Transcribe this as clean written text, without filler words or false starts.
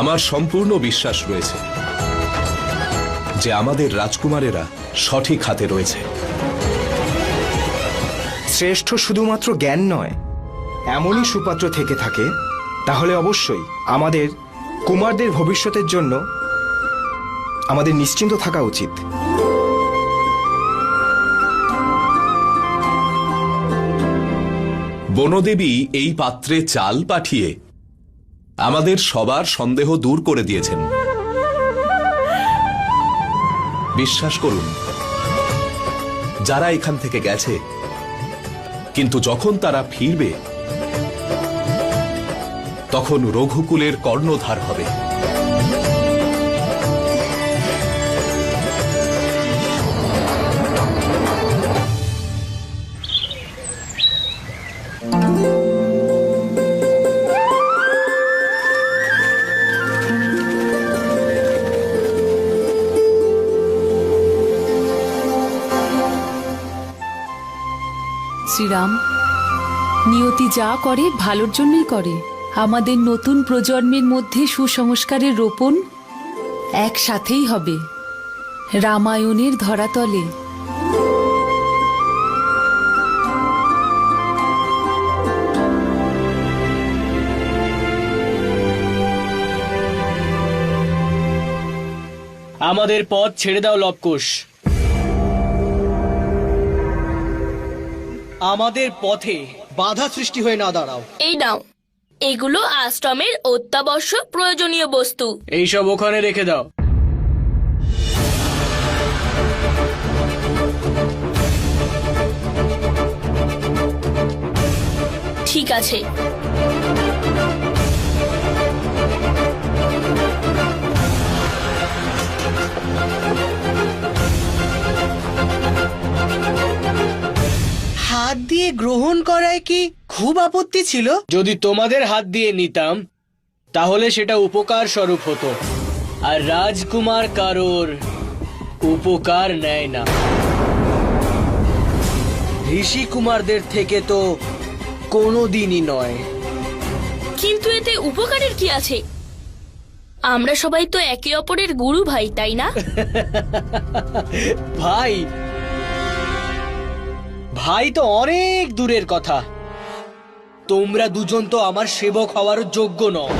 আমার সম্পূর্ণ বিশ্বাস রয়েছে যে আমাদের রাজকুমারেরা সঠিক হাতে রয়েছে। শ্রেষ্ঠ শুধুমাত্র জ্ঞান নয়, এমনই সুপাত্র থেকে থাকে, তাহলে অবশ্যই আমাদের কুমারদের ভবিষ্যতের জন্য আমাদের নিশ্চিন্ত থাকা উচিত। বনদেবী এই পাত্রে চাল পাঠিয়ে আমাদের সবার সন্দেহ দূর করে দিয়েছেন। বিশ্বাস করুন, যারা এখান থেকে গেছে, কিন্তু যখন তারা ফিরবে তখন রঘুকুলের কর্ণধার হবে। শ্রীরাম, নিয়তি যা করে ভালোর জন্যই করে। আমাদের নতুন প্রজন্মের মধ্যে সুসংস্কারের রোপণ একসাথেই হবে রামায়ণের ধরাতলে। আমাদের পথ ছেড়ে দাও লবকুশ। আমাদের পথে বাধা সৃষ্টি হয়ে না দাঁড়াও। এই নাও, এগুলো আশ্রমের অত্যাবশ্যক প্রয়োজনীয় বস্তু। এইসব ওখানে রেখে দাও। ঠিক আছে। হাত দিয়ে গ্রহণ করায় কি খুব আপত্তি ছিল? যদি তোমাদের হাত দিয়ে নিতাম তাহলে সেটা উপকার স্বরূপ হতো, আর রাজকুমার কারোর উপকার নেয় না। ঋষি কুমারদের থেকে তো কোনোদিনই নয়। কিন্তু এতে উপকারের কি আছে? আমরা সবাই তো একে অপরের গুরু ভাই, তাই না? ভাই ভাই তো অনেক দূরের কথা। তোমরা দুজন তো আমার সেবক হওয়ার যোগ্য নও।